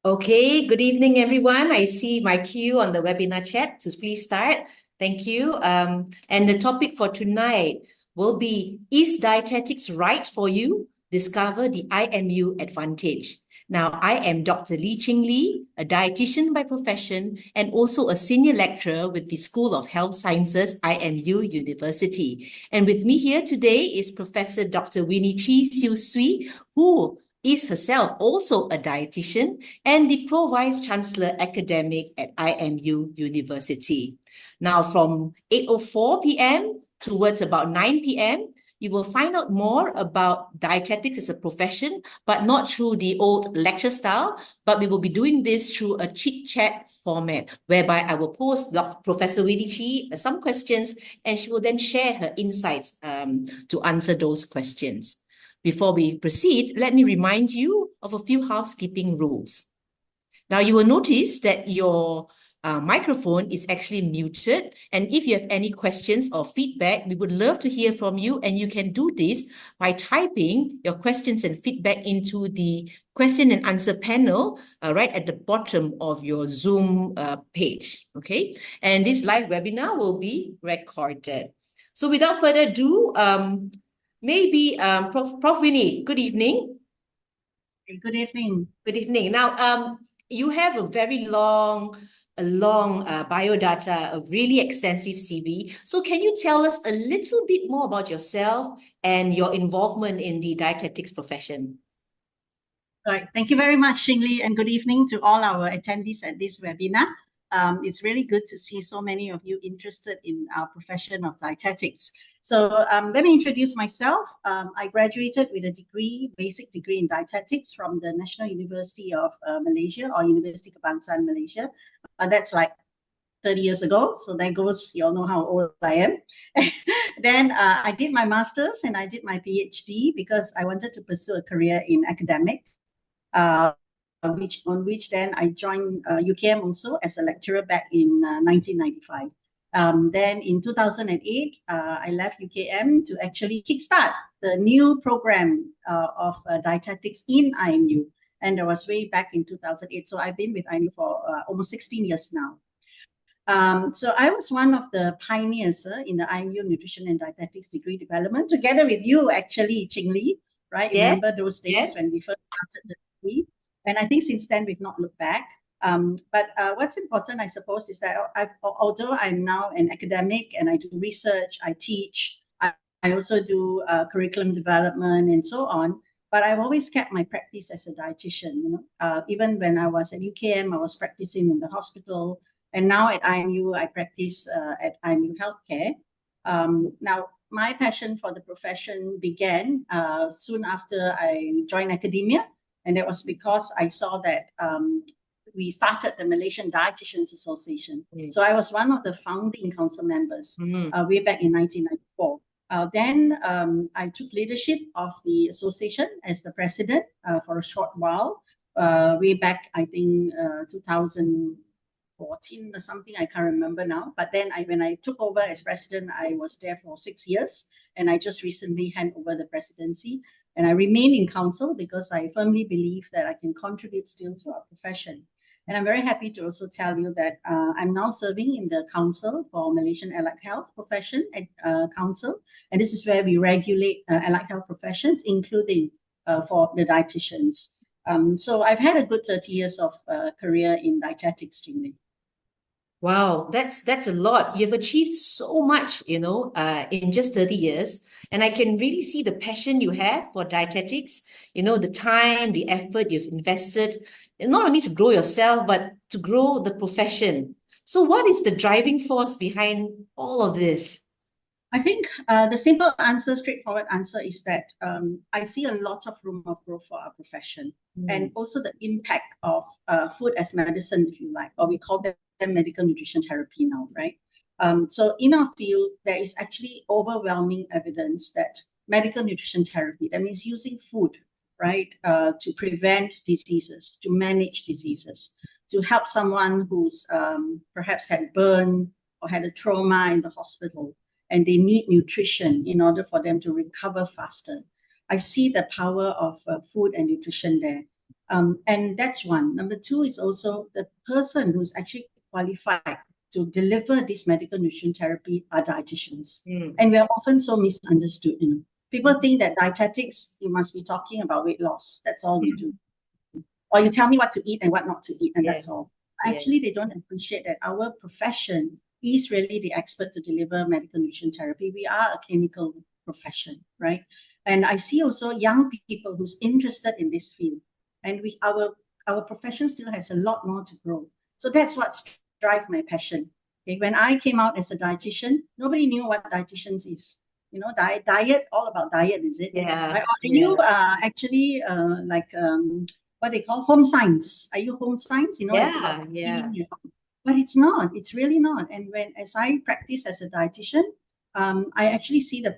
Okay, good evening, everyone. I see my cue on the webinar chat, so please start. Thank you. And the topic for tonight will be, is dietetics right for you? Discover the IMU advantage. Now, I am Dr. Lee Ching Lee, a dietitian by profession and also a senior lecturer with the School of Health Sciences, IMU University. And with me here today is Professor Dr. Winnie Chee Siu Sui, who is herself also a dietitian and the Pro Vice Chancellor Academic at IMU University. Now, from 8:04 p.m. towards about 9 p.m., you will find out more about dietetics as a profession, but not through the old lecture style, but we will be doing this through a chit-chat format, whereby I will pose Professor Winnie Chee some questions, and she will then share her insights to answer those questions. Before we proceed, let me remind you of a few housekeeping rules. Now, you will notice that your microphone is actually muted. And if you have any questions or feedback, we would love to hear from you. And you can do this by typing your questions and feedback into the question and answer panel right at the bottom of your Zoom page. Okay. And this live webinar will be recorded. So without further ado, maybe Prof Winnie, good evening. Good evening. Good evening. Now, you have a very long biodata, a really extensive CV. So can you tell us a little bit more about yourself and your involvement in the dietetics profession? All right. Thank you very much, Xingli, and good evening to all our attendees at this webinar. It's really good to see so many of you interested in our profession of dietetics. So let me introduce myself. I graduated with a basic degree in dietetics from the National University of Malaysia, or University Kebangsaan Malaysia. That's like 30 years ago. So there goes, you all know how old I am. Then I did my master's and I did my PhD because I wanted to pursue a career in academics. On which then I joined UKM also as a lecturer back in 1995. Then in 2008, I left UKM to actually kickstart the new program of dietetics in IMU. And that was way back in 2008. So I've been with IMU for almost 16 years now. So I was one of the pioneers in the IMU Nutrition and Dietetics degree development, together with you, actually, Ching Lee, right? Yeah. Remember those days when we first started the degree? And I think since then we've not looked back. But what's important, I suppose, is that although I'm now an academic and I do research, I teach, I also do curriculum development and so on. But I've always kept my practice as a dietitian. Even when I was at UKM, I was practicing in the hospital. And now at IMU, I practice at IMU Healthcare. Now, my passion for the profession began soon after I joined academia. And that was because I saw that we started the Malaysian Dietitians Association. So I was one of the founding council members way back in 1994. Then I took leadership of the association as the president for a short while, way back, I think, 2014 or something, I can't remember now. But then when I took over as president, I was there for 6 years, and I just recently handed over the presidency. And I remain in council because I firmly believe that I can contribute still to our profession. And I'm very happy to also tell you that I'm now serving in the Council for Malaysian Allied Health Profession Council. And this is where we regulate allied health professions, including for the dietitians. So I've had a good 30 years of career in dietetics, Jingli. Wow, that's a lot. You've achieved so much, in just 30 years. And I can really see the passion you have for dietetics, the time, the effort you've invested, and not only to grow yourself, but to grow the profession. So what is the driving force behind all of this? I think the simple answer, straightforward answer is that I see a lot of room of growth for our profession, and also the impact of food as medicine, if you like, or we call them medical nutrition therapy now, right? So in our field, there is actually overwhelming evidence that medical nutrition therapy, that means using food, right, to prevent diseases, to manage diseases, to help someone who's perhaps had burn or had a trauma in the hospital, and they need nutrition in order for them to recover faster. I see the power of food and nutrition there. And that's one. Number two is also the person who's actually qualified to deliver this medical nutrition therapy are dietitians. And we are often so misunderstood. People think that dietetics, you must be talking about weight loss. That's all you do. Or you tell me what to eat and what not to eat, and that's all. Actually, they don't appreciate that our profession is really the expert to deliver medical nutrition therapy. We are a clinical profession, right? And I see also young people who's interested in this field, and our profession still has a lot more to grow. So that's what drives my passion. Okay, when I came out as a dietitian, nobody knew what dietitians is. Diet, all about diet, is it? Yeah. Right? Or are you actually what they call home science? Are you home science? It's about cooking, but it's not. It's really not. And as I practice as a dietitian, I actually see the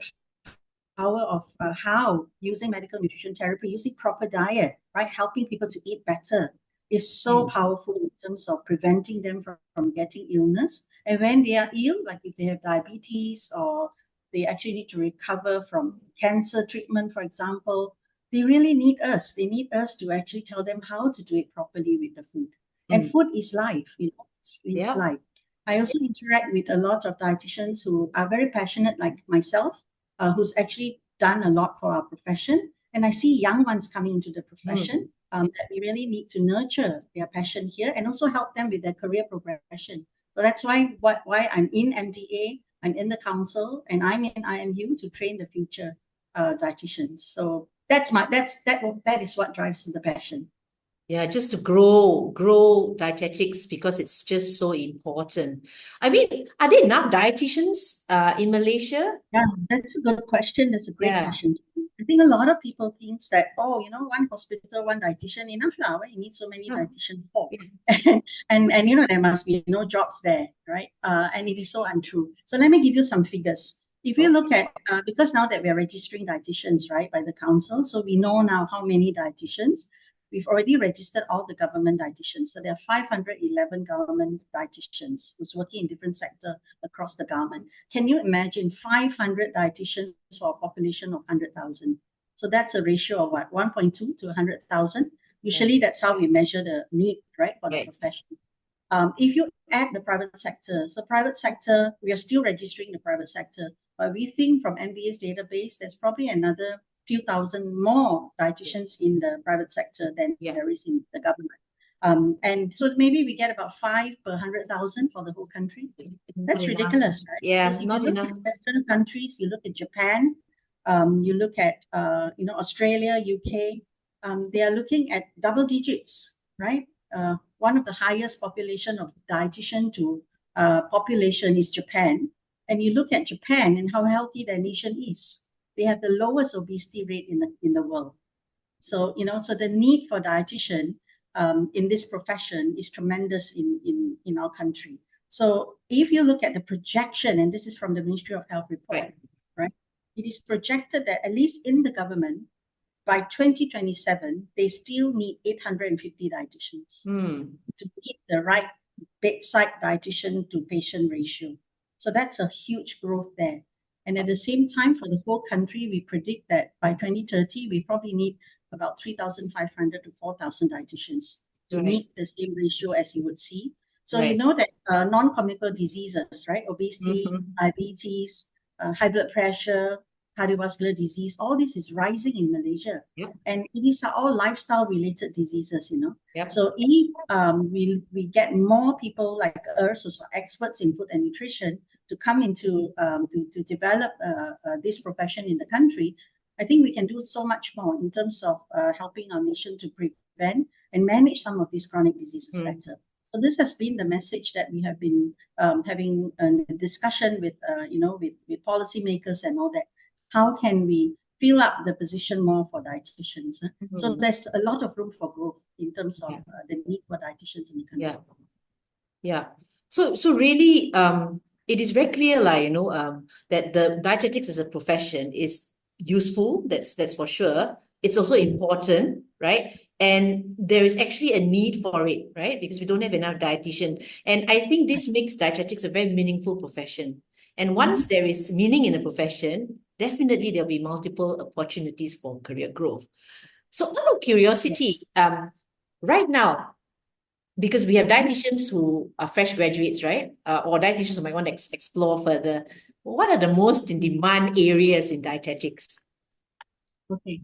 power of how using medical nutrition therapy, using proper diet, right, helping people to eat better is so powerful in terms of preventing them from getting illness. And when they are ill, like if they have diabetes or they actually need to recover from cancer treatment, for example, they really need us. They need us to actually tell them how to do it properly with the food. And food is life, it's life. I also interact with a lot of dietitians who are very passionate, like myself, who's actually done a lot for our profession. And I see young ones coming into the profession that we really need to nurture their passion here and also help them with their career progression. So that's why I'm in MDA, I'm in the council, and I'm in IMU to train the future dietitians. So that is what drives the passion. Yeah, just to grow dietetics because it's just so important. I mean, are there enough dietitians in Malaysia? Yeah, that's a good question. That's a great question. I think a lot of people think that, one hospital, one dietitian, enough now. You need so many dietitians for. And there must be no jobs there, right? And it is so untrue. So let me give you some figures. If you look at, because now that we are registering dietitians, right, by the council, so we know now how many dietitians. We've already registered all the government dietitians. So there are 511 government dietitians who's working in different sectors across the government. Can you imagine 500 dietitians for a population of 100,000? So that's a ratio of what? 1.2 to 100,000. Usually that's how we measure the need, right, for the profession. If you add the private sector, so private sector, we are still registering the private sector, but we think from MDA's database, there's probably another few thousand more dietitians in the private sector than there is in the government. And so maybe we get about 5 per 100,000 for the whole country. That's ridiculous, right? Yeah, because if you look at Western countries, you look at Japan, you look at Australia, UK, they are looking at double digits, right? One of the highest population of dietitian to population is Japan. And you look at Japan and how healthy their nation is. They have the lowest obesity rate in the world. So, so the need for dietitian in this profession is tremendous in our country. So if you look at the projection, and this is from the Ministry of Health report, right? It is projected that at least in the government, by 2027, they still need 850 dietitians to meet the right bedside dietitian to patient ratio. So that's a huge growth there. And at the same time, for the whole country, we predict that by 2030, we probably need about 3,500 to 4,000 dietitians to meet the same ratio as you would see. So you know that non-communicable diseases, right? Obesity, diabetes, high blood pressure, cardiovascular disease, all this is rising in Malaysia. And these are all lifestyle-related diseases, So if we get more people like us, who are experts in food and nutrition, to come into to develop this profession in the country, I think we can do so much more in terms of helping our nation to prevent and manage some of these chronic diseases better. So this has been the message that we have been having a discussion with with policymakers and all that. How can we fill up the position more for dietitians? So there's a lot of room for growth in terms of the need for dietitians in the country. So really, it is very clear, that the dietetics as a profession is useful. That's for sure. It's also important, right? And there is actually a need for it, right? Because we don't have enough dietitian. And I think this makes dietetics a very meaningful profession. And once there is meaning in a profession, definitely there'll be multiple opportunities for career growth. So out of curiosity, right now, because we have dietitians who are fresh graduates, right? Or dietitians who might want to explore further. What are the most in demand areas in dietetics? Okay.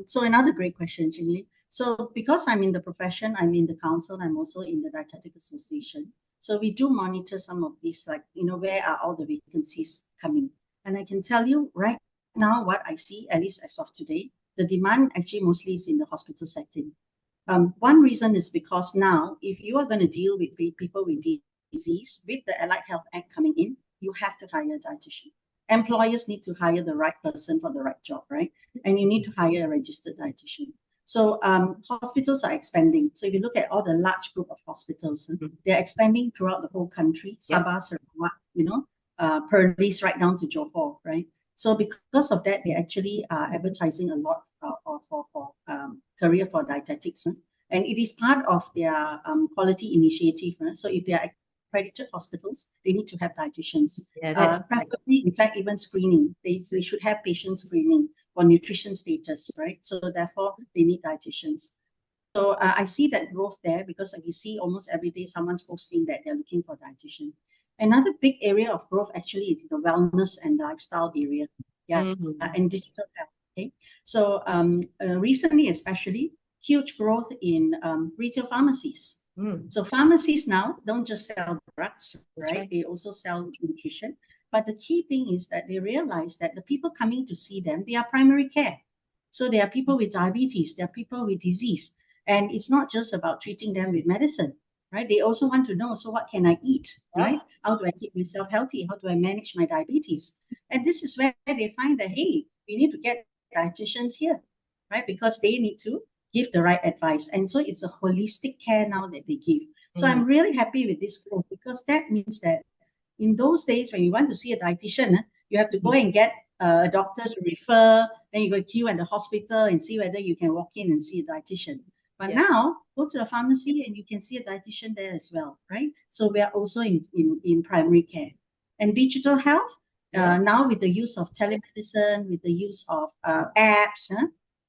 So another great question, Jimmy. So because I'm in the profession, I'm in the council, I'm also in the Dietetic Association. So we do monitor some of these, like, where are all the vacancies coming? And I can tell you right now what I see, at least as of today, the demand actually mostly is in the hospital setting. One reason is because now, if you are going to deal with people with disease, with the Allied Health Act coming in, you have to hire a dietitian. Employers need to hire the right person for the right job, right? And you need to hire a registered dietitian. So hospitals are expanding. So if you look at all the large group of hospitals, they're expanding throughout the whole country, Sabah, Sarawak, Perlis right down to Johor, right? So because of that, they actually are advertising a lot for career for dietetics. And it is part of their quality initiative. So if they are accredited hospitals, they need to have dietitians. Yeah, that's preferably, in fact, even screening. They should have patient screening for nutrition status, right? So therefore, they need dietitians. So I see that growth there because you see almost every day someone's posting that they're looking for dietitian. Another big area of growth actually is the wellness and lifestyle area, and digital health. Okay, so recently, especially, huge growth in retail pharmacies. So pharmacies now don't just sell drugs, right? They also sell nutrition. But the key thing is that they realize that the people coming to see them, they are primary care. So there are people with diabetes, there are people with disease, and it's not just about treating them with medicine, right? They also want to know, so what can I eat, right? How do I keep myself healthy? How do I manage my diabetes? And this is where they find that, hey, we need to get dietitians here, right? Because they need to give the right advice. And so it's a holistic care now that they give. So I'm really happy with this growth because that means that in those days when you want to see a dietitian, you have to go and get a doctor to refer, then you go queue at the hospital and see whether you can walk in and see a dietitian. But now, go to a pharmacy and you can see a dietitian there as well, right? So we are also in primary care. And digital health, now with the use of telemedicine, with the use of apps,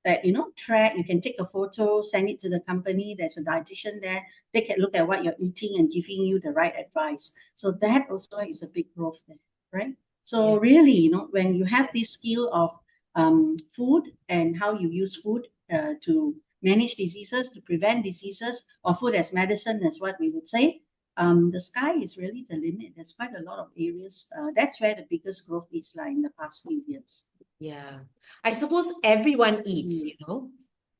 that track, you can take a photo, send it to the company, there's a dietitian there, they can look at what you're eating and giving you the right advice. So that also is a big growth there, right? So really, when you have this skill of food and how you use food to manage diseases, to prevent diseases, or food as medicine, as what we would say, the sky is really the limit. There's quite a lot of areas. That's where the biggest growth is like in the past few years. Yeah. I suppose everyone eats,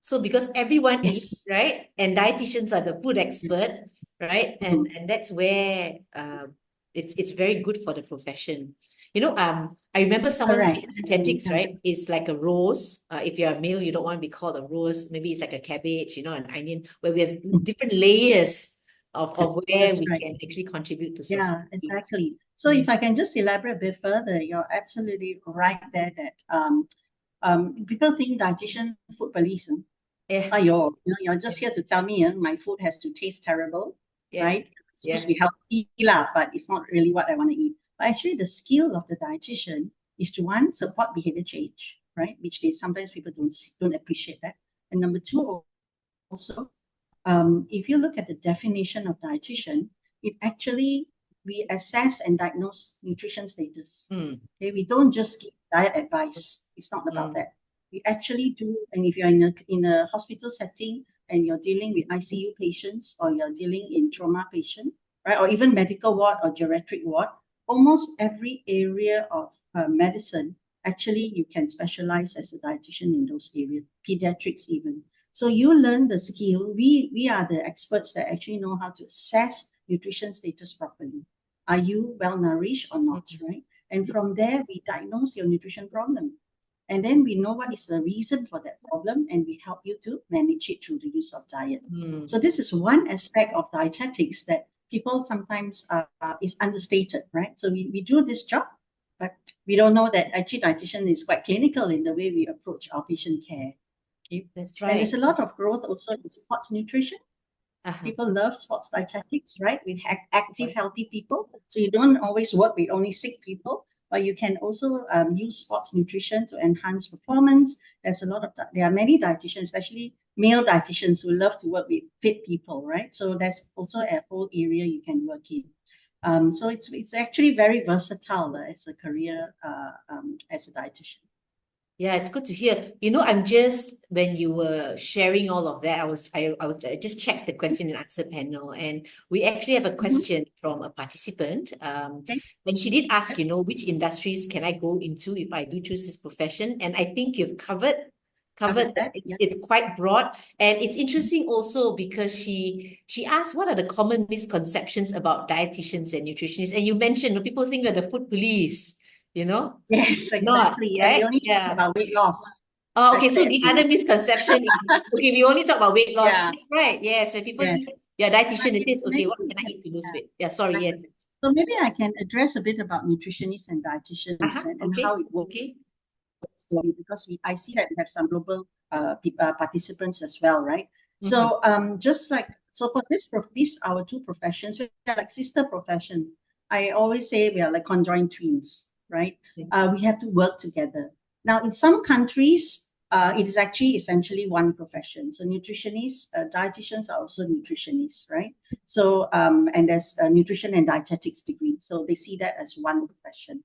So because everyone eats, right? And dietitians are the food expert, right? And that's where it's very good for the profession. I remember someone saying dietetics, right? It's like a rose. If you're a male, you don't want to be called a rose. Maybe it's like a cabbage, an onion, where we have different layers of where we can actually contribute to society. Yeah, exactly. So if I can just elaborate a bit further, you're absolutely right there that people think dietitian food police. You're just here to tell me my food has to taste terrible, right? It's supposed to be healthy, but it's not really what I want to eat. But actually, the skill of the dietitian is to, one, support behavior change, right? Which sometimes people don't appreciate that. And number two, also, if you look at the definition of dietitian, it actually, we assess and diagnose nutrition status. Okay, we don't just give diet advice. It's not about that. We actually do, and if you're in a hospital setting and you're dealing with ICU patients or you're dealing in trauma patient, right, or even medical ward or geriatric ward, almost every area of medicine, actually you can specialize as a dietitian in those areas, pediatrics even. So you learn the skill. We are the experts that actually know how to assess nutrition status properly. Are you well nourished or not, right? And from there, we diagnose your nutrition problem. And then we know what is the reason for that problem, and we help you to manage it through the use of diet. So this is one aspect of dietetics that people sometimes is understated, right? So we do this job, but we don't know that actually dietitian is quite clinical in the way we approach our patient care. Okay. That's right. And there's a lot of growth also in sports nutrition. People love sports dietetics, right? With active, healthy people. So you don't always work with only sick people. but you can also use sports nutrition to enhance performance. There are many dietitians, especially male dietitians, who love to work with fit people, right? So there's also a whole area you can work in. So it's actually very versatile as a career as a dietitian. Yeah, it's good to hear. When you were sharing all of that, I just checked the question and answer panel, and we actually have a question from a participant. Okay. And she did ask, which industries can I go into if I do choose this profession? And I think you've covered that. That. Yeah. It's quite broad, and it's interesting also because she asked what are the common misconceptions about dietitians and nutritionists, and you mentioned people think we're the food police. Yes, Not, exactly. And we right? only talk Yeah. about weight loss. Oh, okay. That's So it. the other misconception is, okay, we only talk about weight loss. Yeah. That's right. Yes. When people Yes. hear you're a dietitian, it is, okay, Maybe, what can I eat to lose weight? Yeah, sorry. Yeah. so maybe I can address a bit about nutritionists and dietitians and Okay. how it works Okay. globally, because I see that we have some global participants as well, right? Mhm. So for these our two professions, we are like sister profession. I always say we are like conjoined twins, right? We have to work together. Now, in some countries, it is actually essentially one profession. So nutritionists, dietitians are also nutritionists, right? So and there's a nutrition and dietetics degree. So they see that as one profession.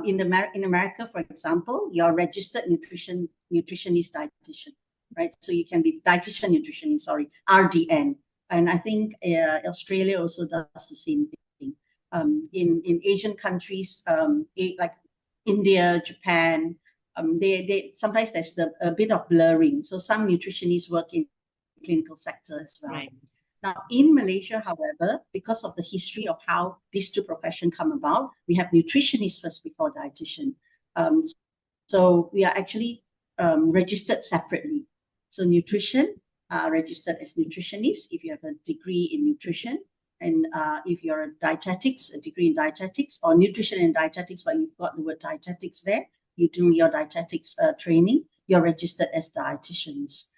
In America, for example, you're a registered nutritionist dietitian, right? So you can be dietitian nutritionist, sorry, RDN. And I think Australia also does the same thing. In Asian countries, like India, Japan, they sometimes there's a bit of blurring. So some nutritionists work in clinical sector as well. Right. Now, in Malaysia, however, because of the history of how these two professions come about, we have nutritionists first before dietitian. So we are actually registered separately. So nutrition are registered as nutritionists if you have a degree in nutrition, and if you're a degree in dietetics, or nutrition and dietetics, but you've got the word dietetics there, you do your dietetics training, you're registered as dietitians.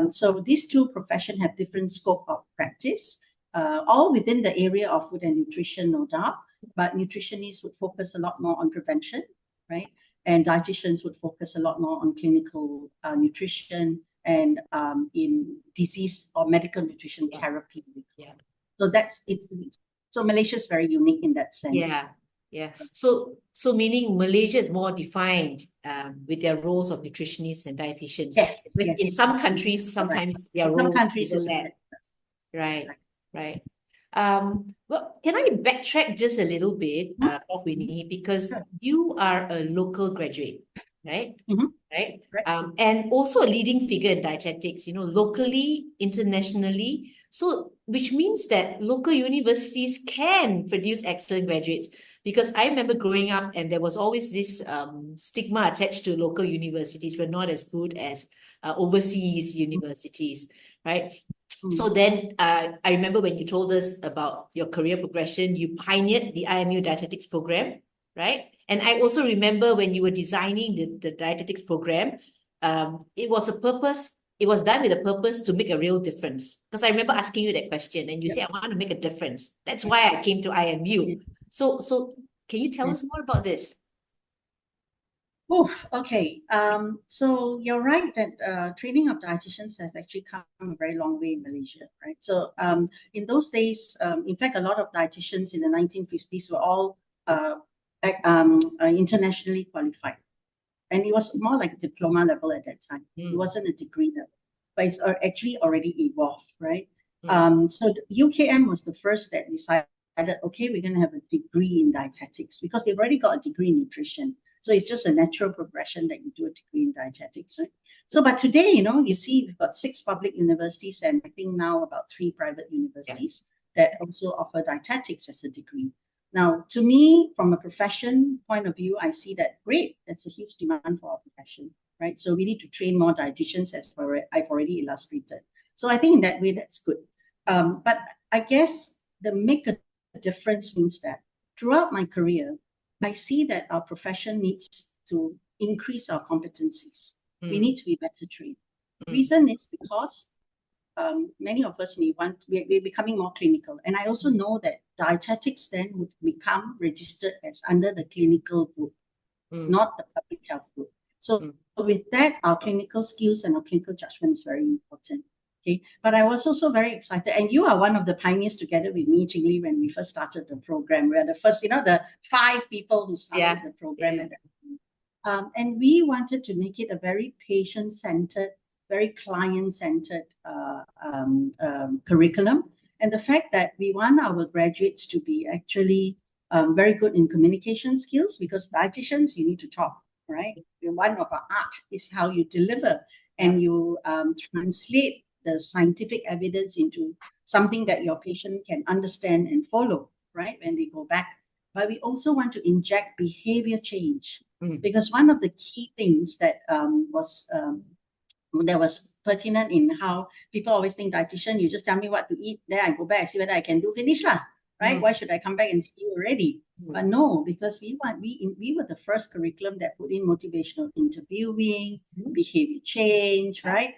So these two professions have different scope of practice, all within the area of food and nutrition, no doubt, but nutritionists would focus a lot more on prevention, right? And dietitians would focus a lot more on clinical nutrition and in disease or medical nutrition therapy. Yeah. So so Malaysia is very unique in that sense. Yeah. Yeah. So meaning Malaysia is more defined with their roles of nutritionists and dietitians. Yes. In some countries, sometimes their in roles some countries overlap. Right. Exactly. Right. Well, can I backtrack just a little bit, Prof Winnie, because you are a local graduate, right? Right. And also a leading figure in dietetics, locally, internationally. So, which means that local universities can produce excellent graduates. Because I remember growing up and there was always this stigma attached to local universities. We're not as good as overseas universities, right? So then I remember when you told us about your career progression, you pioneered the IMU dietetics program, right? And I also remember when you were designing the dietetics program, it was done with a purpose to make a real difference. Because I remember asking you that question and you said, I want to make a difference. That's why I came to IMU. So can you tell us more about this? Okay. So you're right that training of dietitians have actually come a very long way in Malaysia, right? So in those days, in fact, a lot of dietitians in the 1950s were all internationally qualified. And it was more like diploma level at that time. It wasn't a degree level, but it's actually already evolved, right? So the UKM was the first that decided, okay, we're going to have a degree in dietetics because they've already got a degree in nutrition. So it's just a natural progression that you do a degree in dietetics, right? So, but today, you see we've got 6 public universities and I think now about 3 private universities that also offer dietetics as a degree. Now, to me, from a profession point of view, I see that great. That's a huge demand for our profession, right? So we need to train more dietitians, as I've already illustrated. So I think in that way, that's good. But I guess the make a difference means that throughout my career, I see that our profession needs to increase our competencies. We need to be better trained. The reason is because many of us we're becoming more clinical. And I also know that dietetics then would become registered as under the clinical group, not the public health group. So with that, our clinical skills and our clinical judgment is very important. Okay, but I was also very excited, and you are one of the pioneers together with me, Ching Li, when we first started the program. We are the first, the 5 people who started the program at that time. And we wanted to make it a very patient-centered, very client-centered curriculum. And the fact that we want our graduates to be actually very good in communication skills, because dietitians, you need to talk, right? One of our art is how you deliver and you translate the scientific evidence into something that your patient can understand and follow, right, when they go back. But we also want to inject behavior change, because one of the key things that was pertinent in how people always think, dietitian, you just tell me what to eat, then I go back, see whether I can do, finish lah, right? Why should I come back and see you already? But no, because we were the first curriculum that put in motivational interviewing, behavior change, right?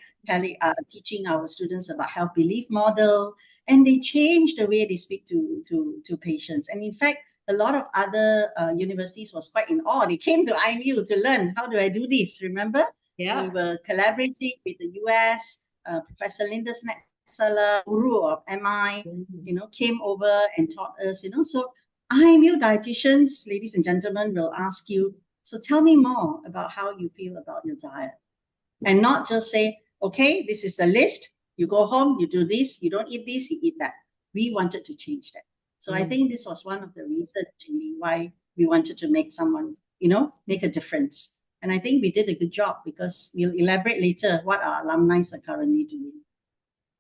Teaching our students about health belief model, and they changed the way they speak to patients. And in fact, a lot of other universities was quite in awe. They came to IMU to learn, how do I do this? Remember? We were collaborating with the US, Professor Linda Snacksala, guru of MI, came over and taught us, So IMU dietitians, ladies and gentlemen, will ask you, so tell me more about how you feel about your diet. And not just say, okay, this is the list. You go home, you do this, you don't eat this, you eat that. We wanted to change that. So I think this was one of the reasons, actually, why we wanted to make someone, make a difference. And I think we did a good job, because we'll elaborate later what our alumni are currently doing.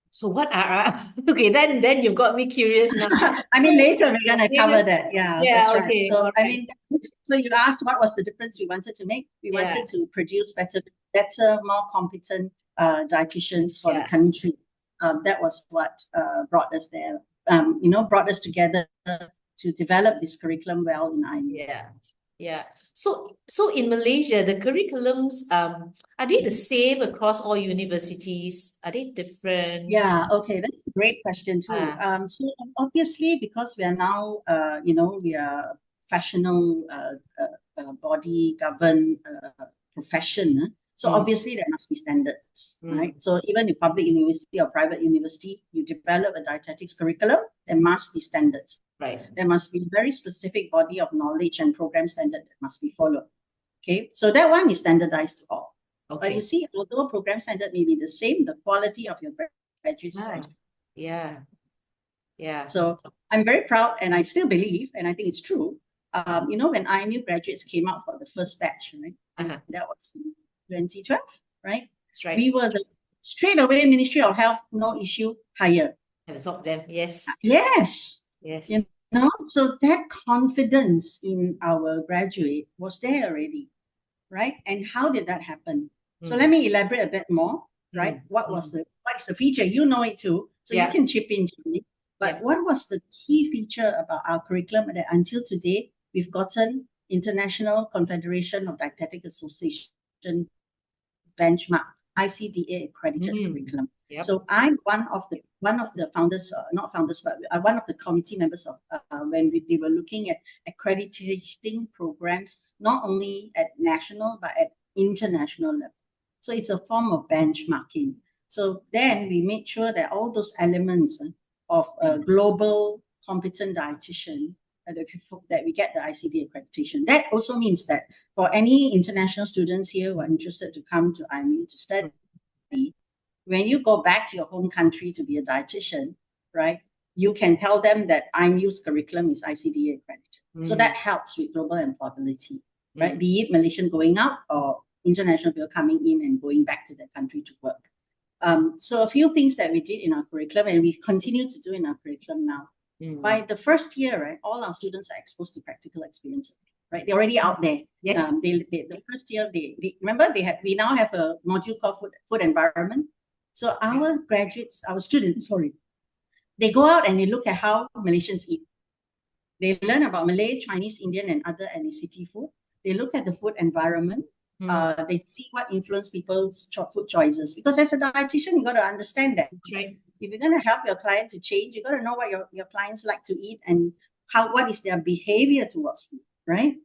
So what are okay, then you got me curious now. I mean, later we're going to cover that. Yeah, that's right. Okay, So, I mean, so you asked what was the difference we wanted to make. We wanted to produce better, more competent dietitians for the country. That was what brought us there, brought us together to develop this curriculum well in IMU. Yeah. So in Malaysia, the curriculums, are they the same across all universities? Are they different? Yeah, okay, that's a great question too. So obviously, because we are now, we are professional body governed profession. So obviously there must be standards, right? So even in public university or private university, you develop a dietetics curriculum, there must be standards. Right. There must be a very specific body of knowledge and program standard that must be followed. Okay, so that one is standardized to all. Okay. But you see, although program standard may be the same, the quality of your graduates. Yeah. So I'm very proud, and I still believe, and I think it's true. When IMU graduates came out for the first batch, right? That was 2012, right? That's right. We were straight away Ministry of Health, no issue, hire. Absorb them, yes. Yes. So that confidence in our graduate was there already, right? And how did that happen? So let me elaborate a bit more, right? What is the feature? You know it too, so you can chip in, Julie. But what was the key feature about our curriculum that until today we've gotten International Confederation of Dietetic Association benchmark, ICDA accredited curriculum. So I'm one of the founders, not founders, but one of the committee members of when we were looking at accrediting programs, not only at national but at international level. So it's a form of benchmarking. So then we made sure that all those elements of a global competent dietitian that we get the ICD accreditation. That also means that for any international students here who are interested to come to IMU to study, when you go back to your home country to be a dietitian, right, you can tell them that IMU's curriculum is ICDA accredited. So that helps with global employability, right? Be it Malaysian going out or international people coming in and going back to their country to work. So a few things that we did in our curriculum, and we continue to do in our curriculum now. By the first year, right, all our students are exposed to practical experiences, right? They're already out there. Yes. The first year, remember, we now have a module called food environment. So our students, they go out and they look at how Malaysians eat. They learn about Malay, Chinese, Indian, and other ethnicity food. They look at the food environment. They see what influence people's food choices. Because as a dietitian, you got to understand that. Right. If you're going to help your client to change, you got to know what your clients like to eat and what is their behavior towards food, right?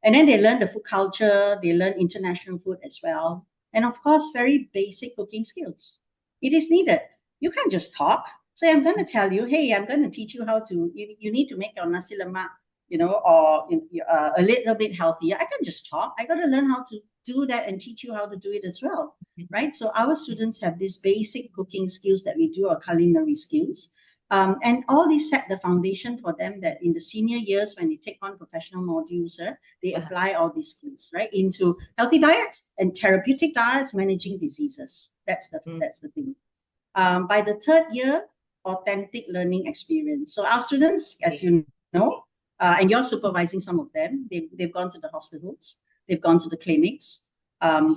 And then they learn the food culture, they learn international food as well. And of course, very basic cooking skills. It is needed. You can't just talk. So I'm going to tell you, hey, I'm going to teach you how to, you need to make your nasi lemak, or a little bit healthier. I can't just talk. I got to learn how to do that and teach you how to do it as well, right? So our students have these basic cooking skills that we do, or culinary skills. And all these set the foundation for them that in the senior years, when they take on professional modules, they apply all these skills, right, into healthy diets and therapeutic diets, managing diseases. That's the thing. By the third year, authentic learning experience. So our students, as you know, and you're supervising some of them, they've gone to the hospitals, they've gone to the clinics,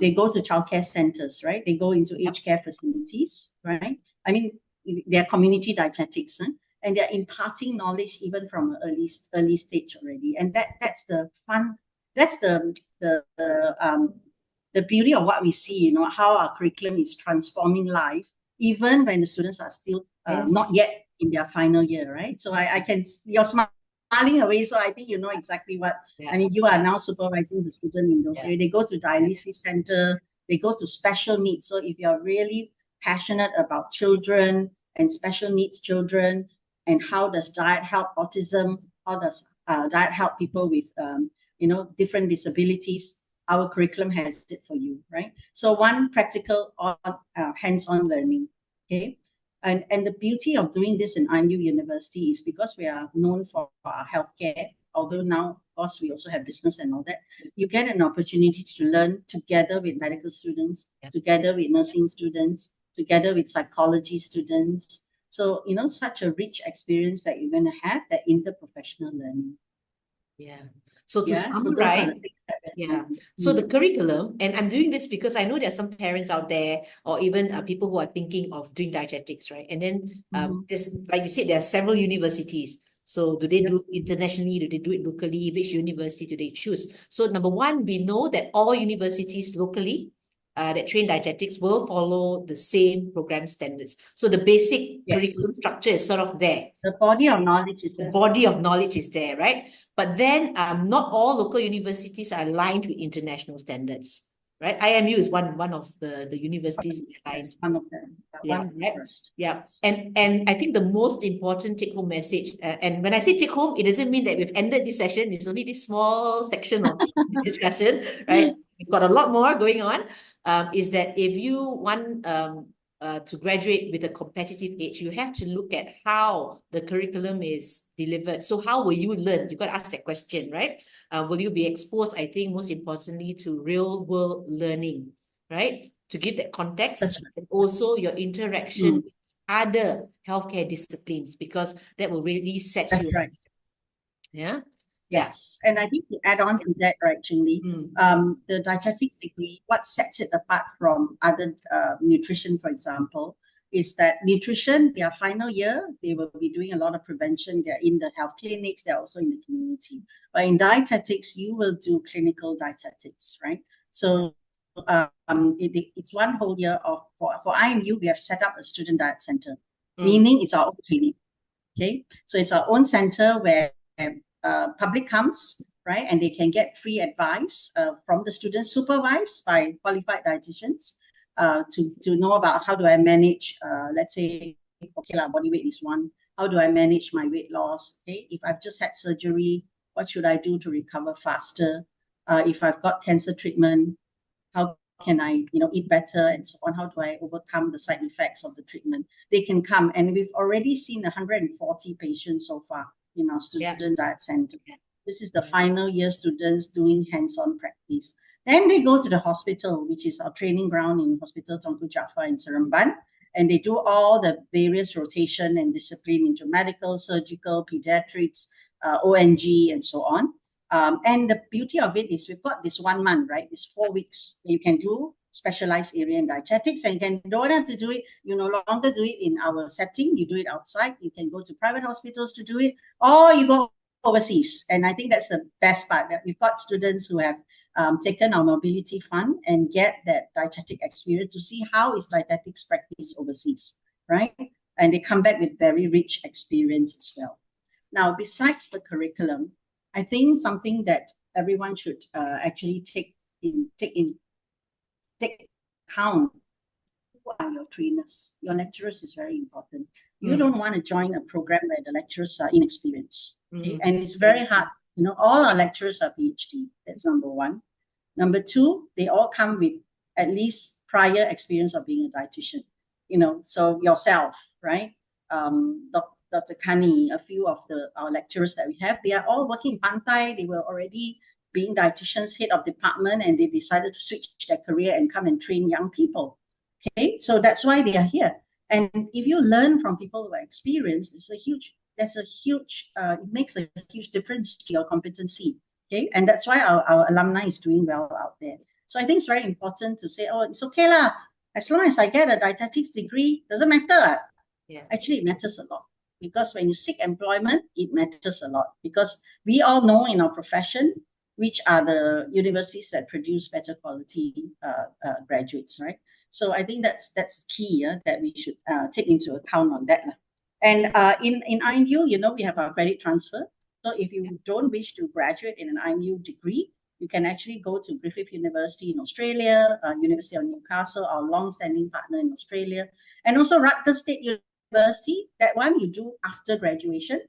they go to childcare centers, right? They go into aged care facilities, right? I mean, they're community dietetics, and they're imparting knowledge even from an early stage already. And that's the fun, that's the beauty of what we see, how our curriculum is transforming life, even when the students are still not yet in their final year, right? So I can, you're smiling away, so I think you know exactly what, I mean, you are now supervising the student in those areas. They go to dialysis center, they go to special needs. So if you're really passionate about children and special needs children, and how does diet help autism, how does diet help people with different disabilities, our curriculum has it for you, right? So one practical hands-on learning, okay? And the beauty of doing this in IMU University is because we are known for our healthcare, although now, of course, we also have business and all that, you get an opportunity to learn together with medical students, together with nursing students, together with psychology students. So, such a rich experience that you're going to have, that interprofessional learning. Yeah. So to summarize, so the curriculum, and I'm doing this because I know there are some parents out there, or even people who are thinking of doing dietetics, right? And then there's, like you said, there are several universities. So do they do internationally? Do they do it locally? Which university do they choose? So number one, we know that all universities locally that train dietetics will follow the same program standards. So the basic curriculum structure is sort of there. The body of knowledge is there. The body of knowledge is there, right? But then not all local universities are aligned with international standards, right? IMU is one of the universities aligned. One of them. Yeah, right? Yeah. And I think the most important take-home message, and when I say take-home, it doesn't mean that we've ended this session. It's only this small section of discussion, right? We've got a lot more going on. Is that if you want to graduate with a competitive edge, you have to look at how the curriculum is delivered. So how will you learn? You got to ask that question, right? Will you be exposed, I think, most importantly, to real world learning, right? To give that context, and also your interaction with other healthcare disciplines, because that will really set you. Right. Yeah. Yes, and I think to add on to that, right, Ching-Li, the dietetics degree, what sets it apart from other nutrition, for example, is that nutrition, their final year, they will be doing a lot of prevention. They're in the health clinics, they're also in the community. But in dietetics, you will do clinical dietetics, right? So it's one whole year of, for IMU, we have set up a student diet center, meaning it's our own clinic, okay? So it's our own center where public comes, right, and they can get free advice from the students, supervised by qualified dietitians, to know about how do I manage, let's say, okay, body weight is one. How do I manage my weight loss? Okay, if I've just had surgery, what should I do to recover faster? If I've got cancer treatment, how can I, eat better and so on? How do I overcome the side effects of the treatment? They can come, and we've already seen 140 patients so far in our student diet center. This is the final year students doing hands-on practice. Then they go to the hospital, which is our training ground in Hospital Tunku Jaafar in Seremban, and they do all the various rotation and discipline into medical, surgical, pediatrics, ONG, and so on. And the beauty of it is we've got this 1 month, right? This 4 weeks. You can do specialized area in dietetics, and you don't have to do it. You no longer do it in our setting. You do it outside. You can go to private hospitals to do it, or you go overseas. And I think that's the best part, that we've got students who have taken our mobility fund and get that dietetic experience to see how is dietetics practiced overseas, right? And they come back with very rich experience as well. Now, besides the curriculum, I think something that everyone should actually take account. Who are your trainers? Your lecturers is very important. You don't want to join a program where the lecturers are inexperienced. Okay? And it's very hard. All our lecturers are PhD. That's number one. Number two, they all come with at least prior experience of being a dietitian. So yourself, right? Dr. Kani, a few of our lecturers that we have, they are all working in Pantai. They were already being dietitians, head of department, and they decided to switch their career and come and train young people. Okay, so that's why they are here. And if you learn from people who are experienced, it makes a huge difference to your competency. Okay, and that's why our alumni is doing well out there. So I think it's very important to say, oh, it's okay lah. As long as I get a dietetics degree, doesn't matter. Yeah. Actually, it matters a lot. Because when you seek employment, it matters a lot. Because we all know in our profession, which are the universities that produce better quality graduates, right? So I think that's key, that we should take into account on that. And in IMU, we have our credit transfer. So if you don't wish to graduate in an IMU degree, you can actually go to Griffith University in Australia, University of Newcastle, our long-standing partner in Australia, and also Rutgers State University. That one you do after graduation,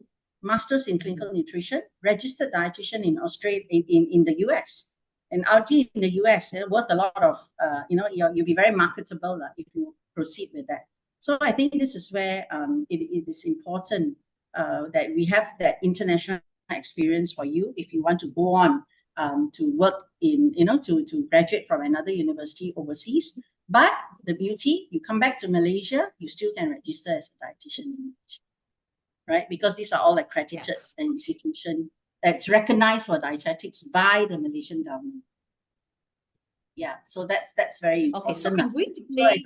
Masters in Clinical Nutrition, registered dietitian in Australia, in the US. And RD in the US, worth a lot of, you'll be very marketable if you proceed with that. So I think this is where it is important that we have that international experience for you if you want to go on to work in, to graduate from another university overseas. But the beauty, you come back to Malaysia, you still can register as a dietitian in Malaysia, right? Because these are all accredited institutions that's recognized for dietetics by the Malaysian government. Yeah, so that's very important. Okay, so I'm going to play,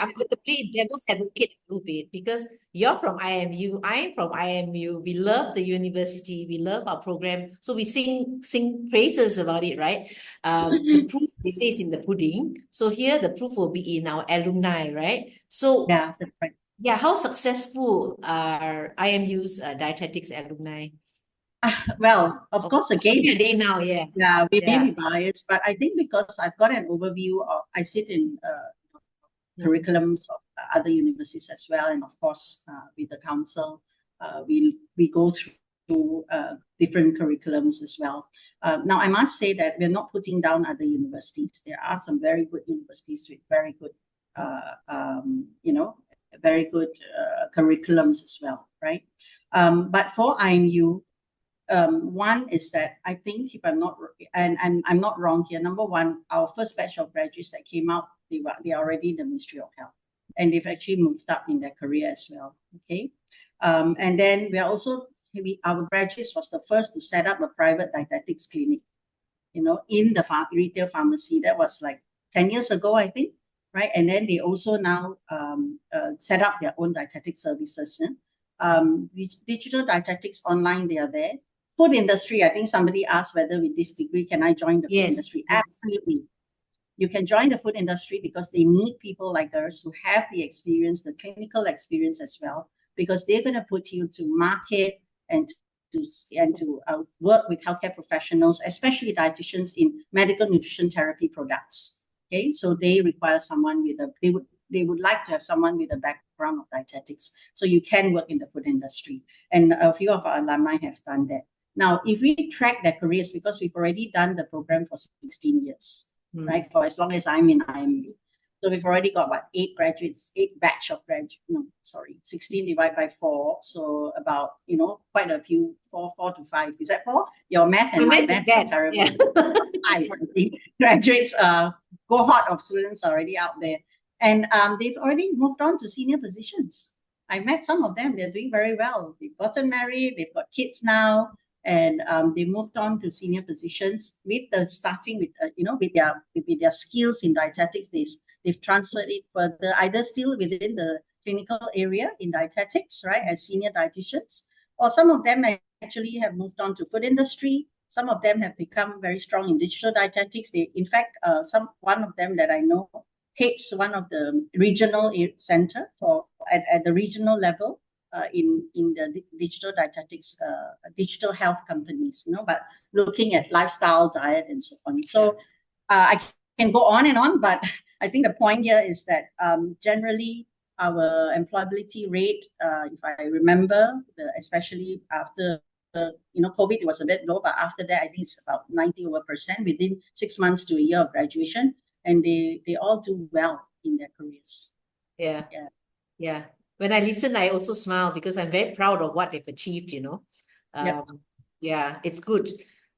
I'm going to play devil's advocate a little bit because you're from IMU, I'm from IMU. We love the university, we love our program, so we sing praises about it, right? The proof, they say, is in the pudding. So here the proof will be in our alumni, right? So yeah, that's right. Yeah, how successful are IMU's dietetics alumni? Well, of course, again, they now, yeah. Yeah, we may be biased, but I think because I've got an overview of, I sit in curriculums of other universities as well, and of course, with the council, we go through different curriculums as well. Now, I must say that we're not putting down other universities. There are some very good universities with very good, very good curriculums as well, right? But for IMU, one is that I think, if I'm not, and I'm not wrong here, number one, our first batch of graduates that came out, they are already in the Ministry of Health, and they've actually moved up in their career as well. Okay, and then we are also, our graduates was the first to set up a private dietetics clinic, in the retail pharmacy. That was like 10 years ago, I think, right? And then they also now set up their own dietetic services. Digital dietetics online, they are there. Food industry, I think somebody asked whether with this degree, can I join the food industry? Absolutely. You can join the food industry because they need people like us who have the experience, the clinical experience as well, because they're going to put you to market and to work with healthcare professionals, especially dietitians in medical nutrition therapy products. Okay, so they require someone with they would like to have someone with a background of dietetics. So you can work in the food industry. And a few of our alumni have done that. Now, if we track their careers, because we've already done the program for 16 years, right? For as long as I'm in IMU. So we've already got about 8 batch of graduates. No, sorry, 16 divided by 4. So about, quite a few, 4 to 5. Is that 4? Your math and my math are terrible. Yeah. 5, I think. Graduates, cohort of students are already out there. And they've already moved on to senior positions. I met some of them. They're doing very well. They've gotten married. They've got kids now. And they moved on to senior positions starting with, with their skills in dietetics. They've transferred it further, either still within the clinical area in dietetics, right, as senior dietitians, or some of them actually have moved on to food industry. Some of them have become very strong in digital dietetics. They, in fact, one of them that I know heads one of the regional center for at the regional level in the digital dietetics, digital health companies, but looking at lifestyle, diet, and so on. So I can go on and on, but I think the point here is that generally our employability rate, if I remember, especially after COVID, it was a bit low, but after that, I think it's about 90% within 6 months to a year of graduation, and they all do well in their careers. Yeah. When I listen, I also smile because I'm very proud of what they've achieved, Yeah, it's good.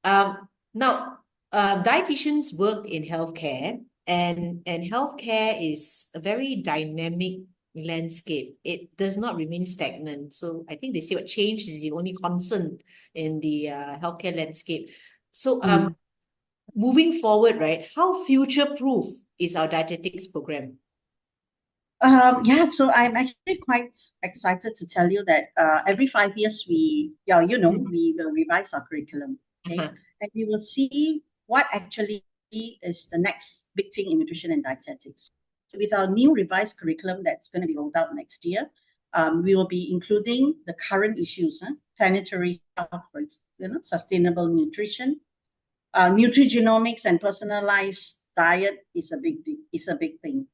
Now, dietitians work in healthcare, and healthcare is a very dynamic landscape. It does not remain stagnant. So I think they say what change is the only constant in the healthcare landscape. So moving forward, right, how future-proof is our dietetics program? So I'm actually quite excited to tell you that every 5 years we will revise our curriculum, okay, and we will see what actually is the next big thing in nutrition and dietetics. So with our new revised curriculum that's going to be rolled out next year, we will be including the current issues, planetary health, sustainable nutrition, nutrigenomics, and personalized diet is a big thing.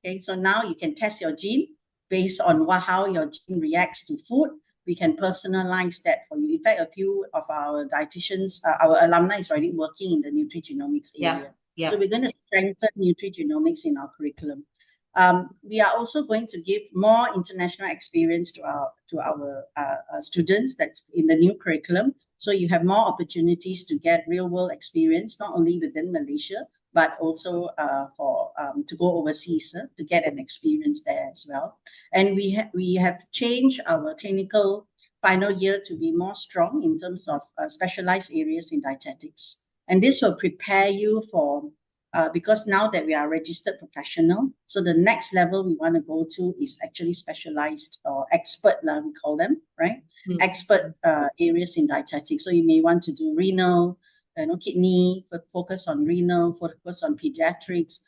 Okay, so now you can test your gene based on how your gene reacts to food. We can personalize that for you. In fact, a few of our dietitians, our alumni is already working in the nutrigenomics area. So we're going to strengthen nutrigenomics in our curriculum. We are also going to give more international experience to our students that's in the new curriculum. So you have more opportunities to get real world experience, not only within Malaysia, but also to go overseas to get an experience there as well. And we have changed our clinical final year to be more strong in terms of specialized areas in dietetics. And this will prepare you for, because now that we are registered professional, so the next level we want to go to is actually specialized or expert, we call them, right? Expert areas in dietetics. So you may want to do renal, kidney, focus on renal, focus on pediatrics,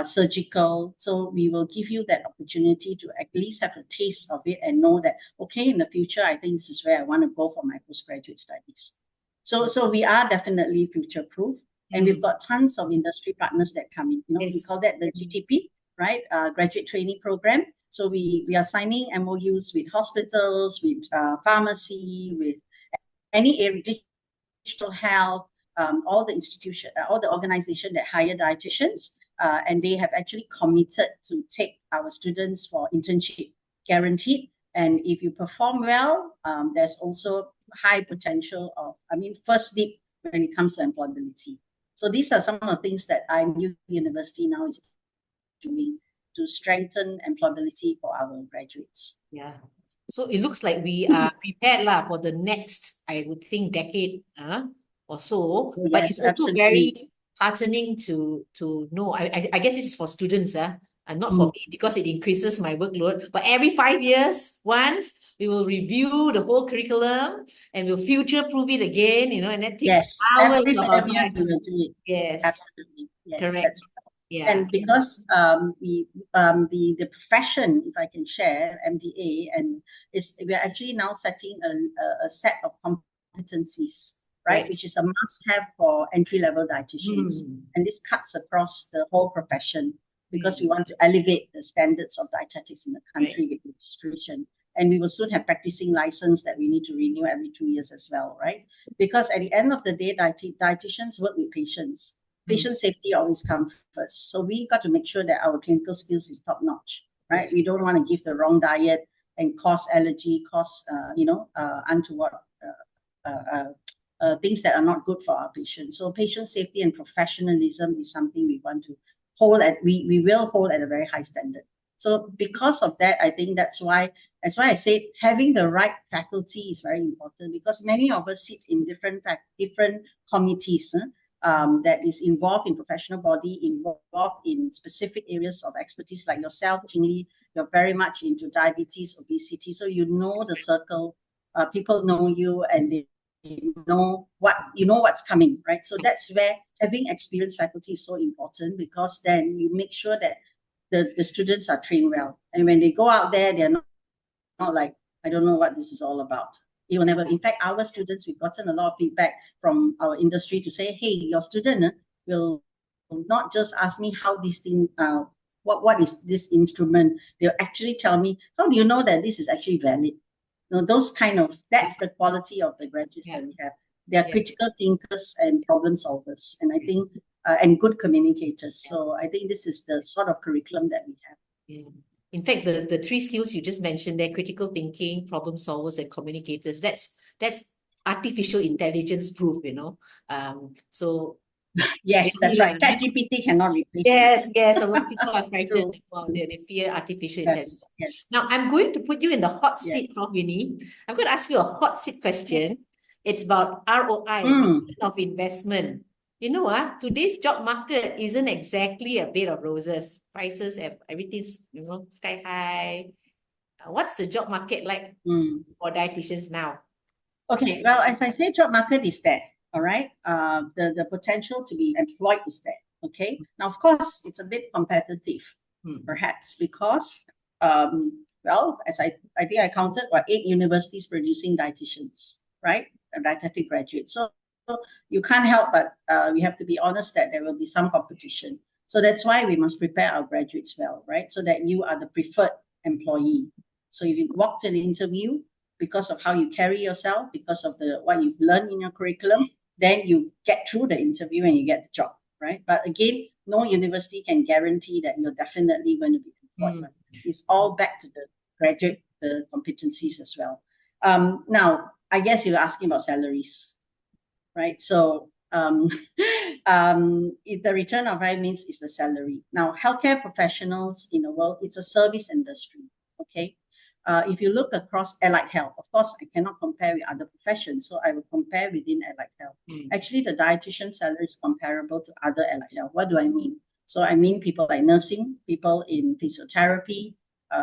surgical. So we will give you that opportunity to at least have a taste of it and know that, okay, in the future, I think this is where I want to go for my postgraduate studies. So we are definitely future-proof, and we've got tons of industry partners that come in. We call that the GTP, right? Graduate Trainee Program. So we are signing MOUs with hospitals, with pharmacy, with any area, digital health, all the institution, all the organization that hire dietitians, and they have actually committed to take our students for internship, guaranteed. And if you perform well, there's also high potential of, first dip when it comes to employability. So these are some of the things that IMU University now is doing to strengthen employability for our graduates. Yeah. So it looks like we are prepared for the next, I would think, decade or so. Yes, but it's also absolutely. very heartening to know. I guess this is for students, and not for me because it increases my workload. But every 5 years, once we will review the whole curriculum and we'll future-proof it again, and that takes hours every of 5 our years time. we will do it. Yes. Absolutely. Yes, Correct. that's right. And because the profession, if I can share, MDA, and we're actually now setting a set of competencies, right? Which is a must-have for entry-level dietitians. And this cuts across the whole profession because we want to elevate the standards of dietetics in the country with registration. And we will soon have practicing license that we need to renew every 2 years as well, right? Because at the end of the day, dietitians work with patients. Patient safety always comes first. So we got to make sure that our clinical skills is top notch, right? We don't want to give the wrong diet and cause allergy, cause untoward things that are not good for our patients. So patient safety and professionalism is something we want to hold at. We will hold at a very high standard. So because of that, I think that's why I say having the right faculty is very important, because many of us sit in different committees that is involved in professional body, involved in specific areas of expertise, like yourself, Lee, you're very much into diabetes, obesity. So you know the circle, people know you, and they what's coming, right? So that's where having experienced faculty is so important, because then you make sure that the students are trained well, and when they go out there, they're not like, I don't know what this is all about. It will never. In fact, our students, we've gotten a lot of feedback from our industry to say, hey, your student will not just ask me how this thing, what is this instrument. They'll actually tell me, how do you know that this is actually valid? Those kind of, that's the quality of the graduates that we have. They are critical thinkers and problem solvers, and I think, and good communicators. So I think this is the sort of curriculum that we have. Yeah. In fact, the three skills you just mentioned there, critical thinking, problem solvers, and communicators, that's artificial intelligence proof, So Yes, that's right. ChatGPT cannot replace it. yes. A lot of people are frightened. True. They fear artificial Yes, intelligence. yes. Now, I'm going to put you in the hot Yes. seat, Prof Winnie. I'm going to ask you a hot seat question. It's about ROI, return of investment. Today's job market isn't exactly a bed of roses. Prices, everything's, sky high. What's the job market like for dietitians now? Okay, well, as I say, job market is there, all right? The potential to be employed is there, okay? Now, of course, it's a bit competitive, perhaps, because, well, as I think I counted, 8 universities producing dietitians, right? Dietetic graduates. So you can't help but we have to be honest that there will be some competition. So that's why we must prepare our graduates well, right? So that you are the preferred employee. So if you walk to an interview, because of how you carry yourself, because of what you've learned in your curriculum, then you get through the interview and you get the job, right? But again, no university can guarantee that you're definitely going to be employed. It's all back to the graduate, the competencies as well. Now, I guess you're asking about salaries, right? So the return of high means is the salary. Now, healthcare professionals in the world, it's a service industry, okay? If you look across allied health, of course, I cannot compare with other professions, so I will compare within allied health. Actually, the dietitian salary is comparable to other allied health. What do I mean? So I mean people like nursing, people in physiotherapy,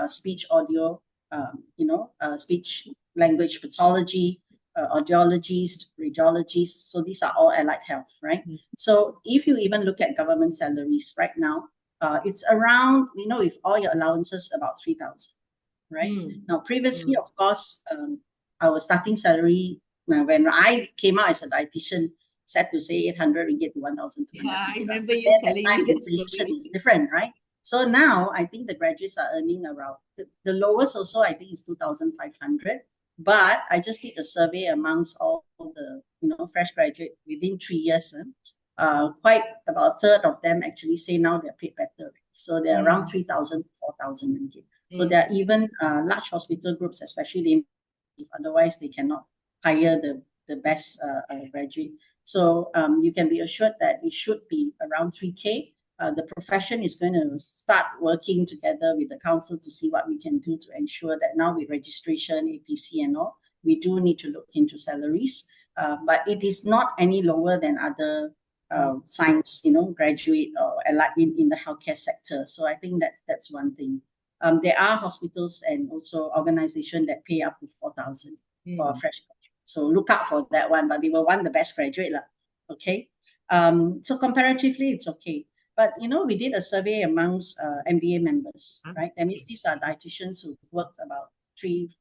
speech audio, speech language pathology, audiologists, radiologists. So these are all allied health, right? So if you even look at government salaries right now, it's around, with all your allowances, about 3,000. Right? Now, previously, of course, our starting salary, when I came out as a dietitian, set to say 800 ringgit to 1,200. Yeah, I remember you telling me that inflation is different, right? So now I think the graduates are earning around, the lowest also I think is 2,500. But I just did a survey amongst all the fresh graduate within 3 years. Quite about a third of them actually say now they're paid better. So they're around 3,000 to 4,000 ringgit. So there are even large hospital groups, especially if otherwise they cannot hire the best graduate. So you can be assured that it should be around 3K. The profession is going to start working together with the council to see what we can do to ensure that now with registration, APC and all, we do need to look into salaries. But it is not any lower than other science, graduate or in the healthcare sector. So I think that's one thing. There are hospitals and also organizations that pay up to 4,000 for a fresh graduate. So look out for that one, but they will want the best graduate. Okay. So comparatively, it's okay. But, we did a survey amongst MBA members, right? That means these are dietitians who worked about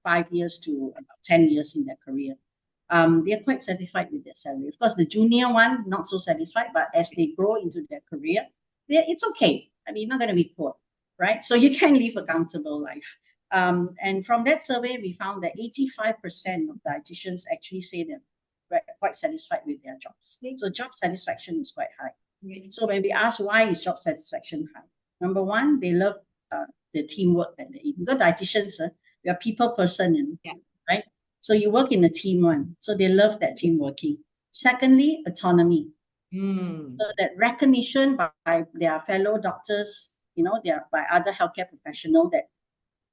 5 years to about 10 years in their career. They're quite satisfied with their salary. Of course, the junior one, not so satisfied, but as they grow into their career, it's okay. I mean, not going to be poor, right? So you can live a comfortable life. And from that survey, we found that 85% of dietitians actually say they're quite satisfied with their jobs. So job satisfaction is quite high. So when we ask why is job satisfaction high, number one, they love the teamwork that they do. Because dietitians, we are people person, right? So you work in a team one. So they love that team working. Secondly, autonomy. So that recognition by their fellow doctors, by other healthcare professionals, that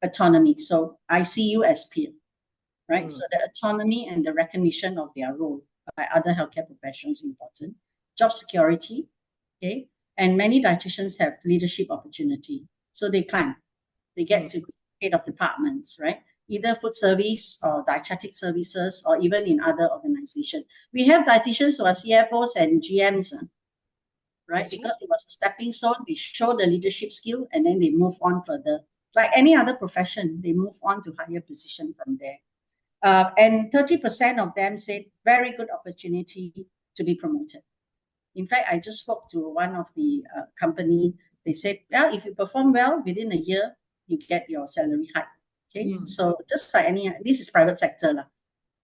autonomy. So I see you as peer, right? So the autonomy and the recognition of their role by other healthcare professionals is important. Job security, okay? And many dietitians have leadership opportunity. So they climb. They get to head of departments, right? either food service or dietetic services or even in other organizations. We have dietitians who are CFOs and GMs, right? That's Because it was a stepping stone, they show the leadership skill and then they move on further. Like any other profession, they move on to higher position from there. And 30% of them said very good opportunity to be promoted. In fact, I just spoke to one of the company. They said, well, if you perform well within a year, you get your salary hike. Okay, so just like this is private sector,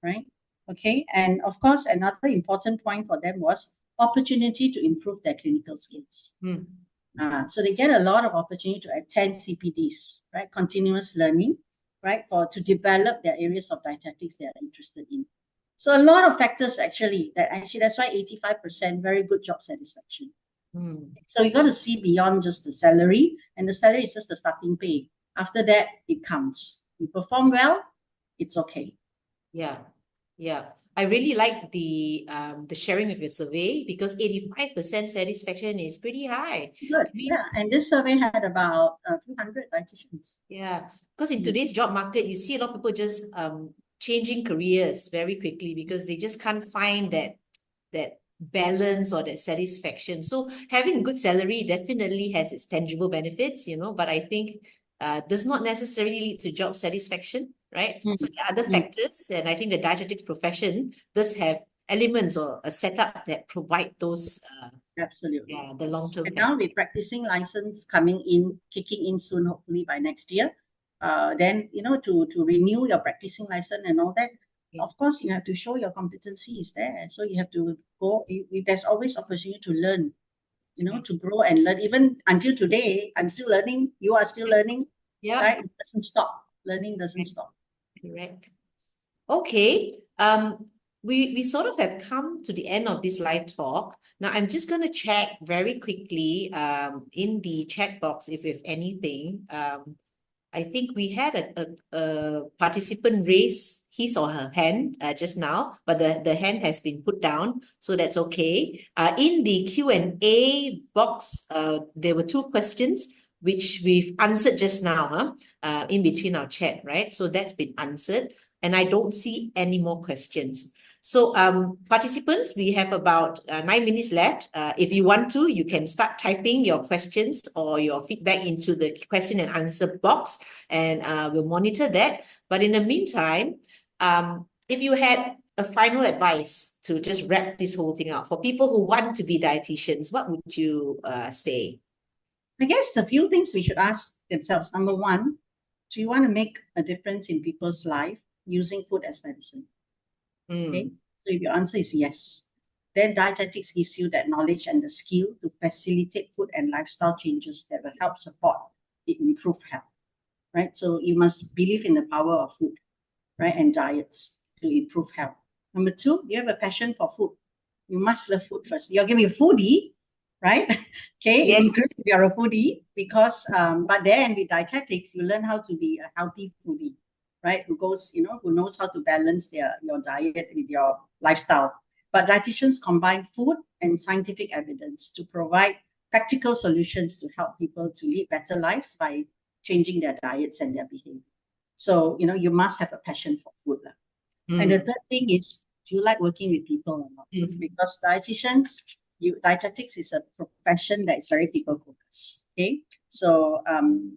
right? Okay, and of course, another important point for them was opportunity to improve their clinical skills. So they get a lot of opportunity to attend CPDs, right? Continuous learning, right? To develop their areas of dietetics they are interested in. So a lot of factors that's why 85% very good job satisfaction. So you got to see beyond just the salary, and the salary is just the starting pay. After that, it counts. You perform well, it's okay. Yeah. I really like the sharing of your survey because 85% satisfaction is pretty high. Good. Yeah, and this survey had about 200 dietitians. Yeah, because in today's job market, you see a lot of people just changing careers very quickly because they just can't find that balance or that satisfaction. So having good salary definitely has its tangible benefits, but I think does not necessarily lead to job satisfaction, right? So there are other factors, and I think the dietetics profession does have elements or a setup that provide those absolutely the long-term and now with practicing license kicking in soon, hopefully by next year, then to renew your practicing license and all that, of course you have to show your competency is there, so you have to go. There's always opportunity to learn, to grow and learn. Even until today, I'm still learning, you are still learning. Right? It doesn't stop. Learning doesn't stop. Correct. Okay. We sort of have come to the end of this live talk. Now I'm just going to check very quickly in the chat box if we have anything. I think we had a participant raise his or her hand just now, but the hand has been put down, so that's okay. In the Q&A box, there were two questions which we've answered just now, in between our chat, right? So that's been answered, and I don't see any more questions. So participants, we have about 9 minutes left. If you want to, you can start typing your questions or your feedback into the question and answer box, and we'll monitor that. But in the meantime, if you had a final advice to just wrap this whole thing out for people who want to be dietitians, what would you say? I guess a few things we should ask themselves. Number one, do you want to make a difference in people's life using food as medicine? Okay, so if your answer is yes, then dietetics gives you that knowledge and the skill to facilitate food and lifestyle changes that will help support improve health, right? So you must believe in the power of food, right, and diets to improve health. Number two, you have a passion for food. You must love food first. You're going to be a foodie, right? Okay, Yes. it's good if you're a foodie because, but then with dietetics, you learn how to be a healthy foodie, right? Who knows how to balance your diet with your lifestyle. But dietitians combine food and scientific evidence to provide practical solutions to help people to lead better lives by changing their diets and their behavior. So, you must have a passion for food. And the third thing is, do you like working with people or not? Because dietetics is a profession that is very people focused. Okay, so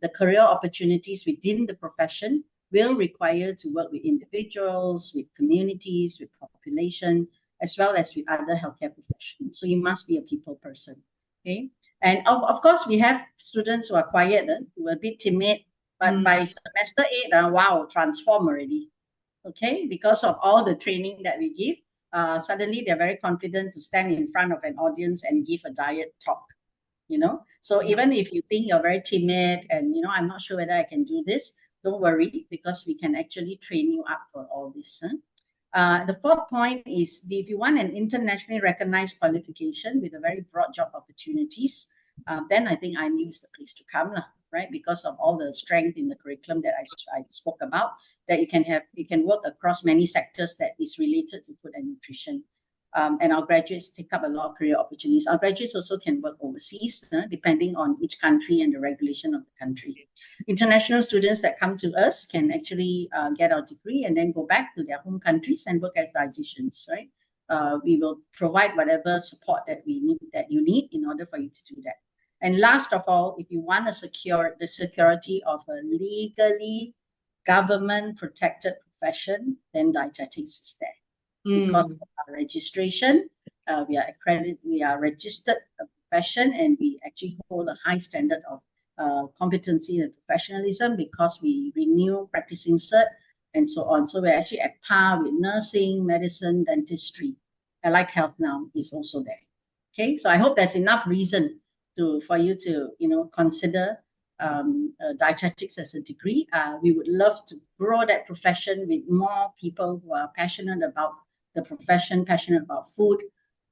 the career opportunities within the profession will require to work with individuals, with communities, with population, as well as with other healthcare professionals. So you must be a people person. Okay, and of course we have students who are quiet, who are a bit timid, but by semester 8, wow, transform already. Okay, because of all the training that we give, suddenly they're very confident to stand in front of an audience and give a diet talk, So even if you think you're very timid and, I'm not sure whether I can do this, don't worry, because we can actually train you up for all this. The fourth point is, if you want an internationally recognized qualification with a very broad job opportunities, then I think IMU is the place to come, right? Because of all the strength in the curriculum that I spoke about, that you can work across many sectors that is related to food and nutrition. And our graduates take up a lot of career opportunities. Our graduates also can work overseas, depending on each country and the regulation of the country. International students that come to us can actually get our degree and then go back to their home countries and work as dietitians, right? We will provide whatever support that you need in order for you to do that. And last of all, if you want to secure the security of a legally government protected profession, then dietetics is there. Because of our registration, we are accredited, we are registered a profession, and we actually hold a high standard of competency and professionalism because we renew practicing cert and so on. So we're actually at par with nursing, medicine, dentistry. Allied health now is also there. Okay, so I hope there's enough reason for you to consider dietetics as a degree. We would love to grow that profession with more people who are passionate about the profession, passionate about food,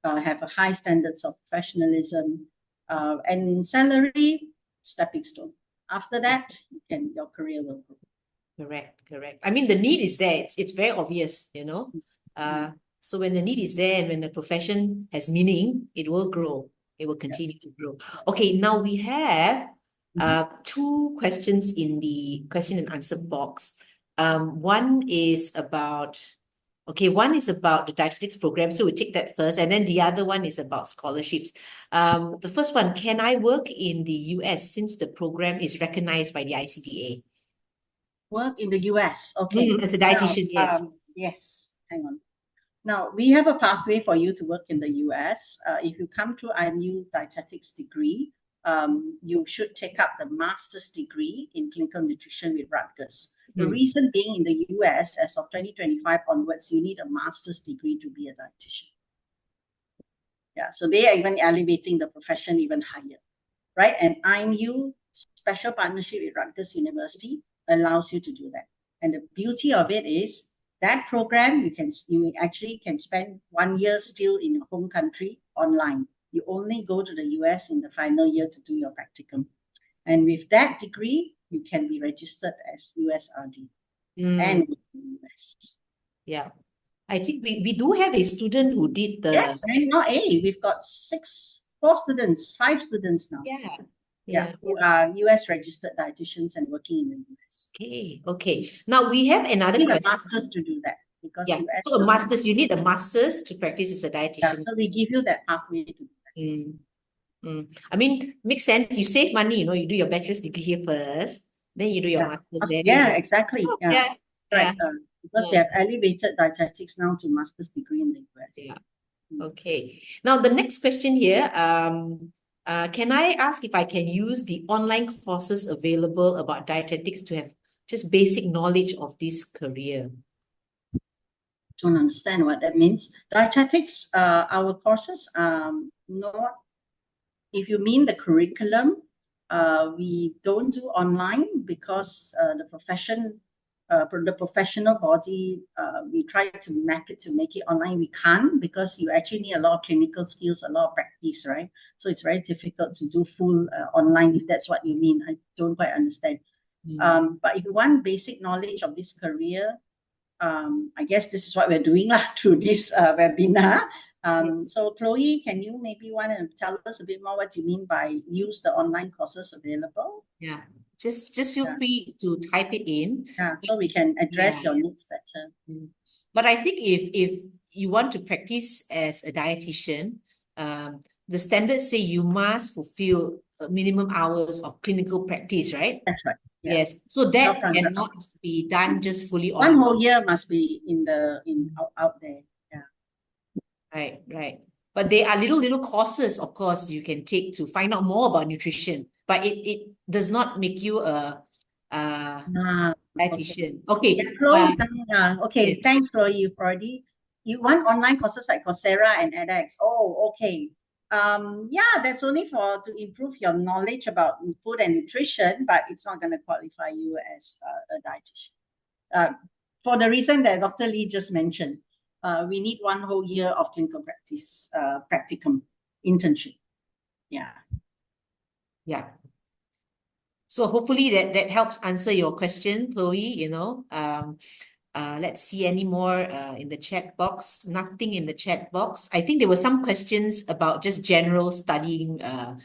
have a high standards of professionalism, and salary, stepping stone. After that, your career will grow. Correct. I mean, the need is there. It's very obvious, So when the need is there and when the profession has meaning, it will grow. It will continue to grow. Okay, now we have two questions in the question and answer box. One is about the dietetics program. So we take that first. And then the other one is about scholarships. The first one, can I work in the US since the program is recognized by the ICDA? Work in the US, okay. As a dietitian, yes. Yes, hang on. Now, we have a pathway for you to work in the US. If you come to IMU dietetics degree, you should take up the master's degree in clinical nutrition with Rutgers. The reason being, in the US, as of 2025 onwards, you need a master's degree to be a dietitian. Yeah, so they are even elevating the profession even higher, right? And IMU special partnership with Rutgers University allows you to do that. And the beauty of it is that program, you actually can spend 1 year still in your home country online. You only go to the US in the final year to do your practicum. And with that degree, you can be registered as USRD and US. Yeah. I think we do have a student who did the... Yes, and not we've got 5 students now. Yeah. Who are US registered dietitians and working in the US. Okay. Now we have another you need question. A master's to do that because so a master's, you need a master's to practice as a dietitian. So they give you that pathway to do that. I mean, makes sense. You save money, you do your bachelor's degree here first, then you do your master's there. Yeah, exactly. Right. Because they have elevated dietetics now to master's degree in the US. Yeah. Okay. Now the next question here, can I ask if I can use the online courses available about dietetics to have just basic knowledge of this career? Don't understand what that means. Dietetics, our courses not, if you mean the curriculum, we don't do online because the professional body, we try to map it to make it online. We can't because you actually need a lot of clinical skills, a lot of practice, right? So it's very difficult to do full online, if that's what you mean. I don't quite understand. But if you want basic knowledge of this career, I guess this is what we're doing through this webinar. So Chloe, can you maybe want to tell us a bit more what you mean by use the online courses available? Yeah. Just feel free to type it in. Yeah, so we can address your needs better. But I think if you want to practice as a dietitian, the standards say you must fulfill minimum hours of clinical practice, right? That's right. Yes. So that cannot be done just fully online. 1 whole year must be out there. Yeah. Right. But there are little courses, of course, you can take to find out more about nutrition. But it does not make you a dietitian. Okay. Okay. Yes. Thanks, Chloe. You want online courses like Coursera and edX. Oh, okay. That's only to improve your knowledge about food and nutrition, but it's not going to qualify you as a dietitian. For the reason that Dr. Lee just mentioned, we need 1 whole year of clinical practice, practicum, internship. Yeah. So hopefully that helps answer your question, Chloe, Let's see any more in the chat box. Nothing in the chat box. I think there were some questions about just general studying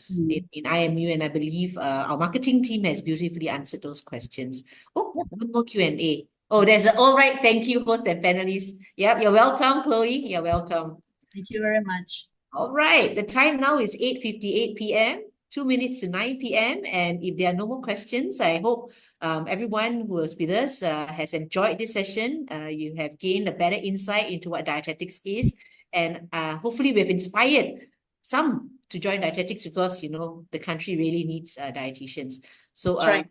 in IMU, and I believe our marketing team has beautifully answered those questions. Oh, one more Q&A. Oh, there's a all right. Thank you, host and panelists. Yep, you're welcome, Chloe. You're welcome. Thank you very much. All right, the time now is 8:58 p.m., 2 minutes to 9 p.m. And if there are no more questions, I hope everyone who was with us has enjoyed this session. You have gained a better insight into what dietetics is. And hopefully we've inspired some to join dietetics because, you know, the country really needs dietitians. So, That's right.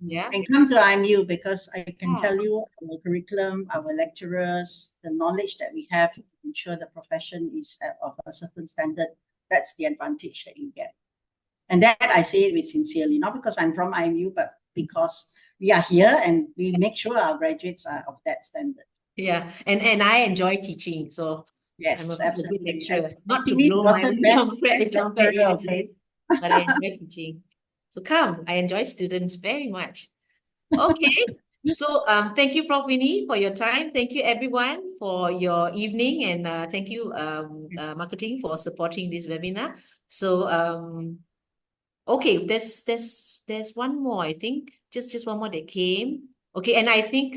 yeah. And come to IMU because I can tell you our curriculum, our lecturers, the knowledge that we have to ensure the profession is of a certain standard. That's the advantage that you get. And that I say it with sincerely, not because I'm from IMU, but because we are here and we make sure our graduates are of that standard. Yeah, and I enjoy teaching, so yes, I'm a good absolutely. lecturer. Not to Timmy blow my Cotton, best trumpet, lecturer, yes, okay? but I enjoy teaching. So come, I enjoy students very much. Okay, so thank you, Prof Winnie, for your time. Thank you, everyone, for your evening, and thank you, marketing, for supporting this webinar. So okay, there's one more, I think, just one more that came. Okay, and I think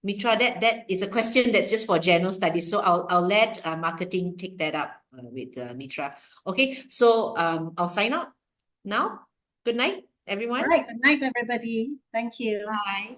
Mitra, that is a question that's just for general studies. So I'll let marketing take that up with Mitra. Okay, so I'll sign out now. Good night, everyone. All right, good night, everybody. Thank you. Bye.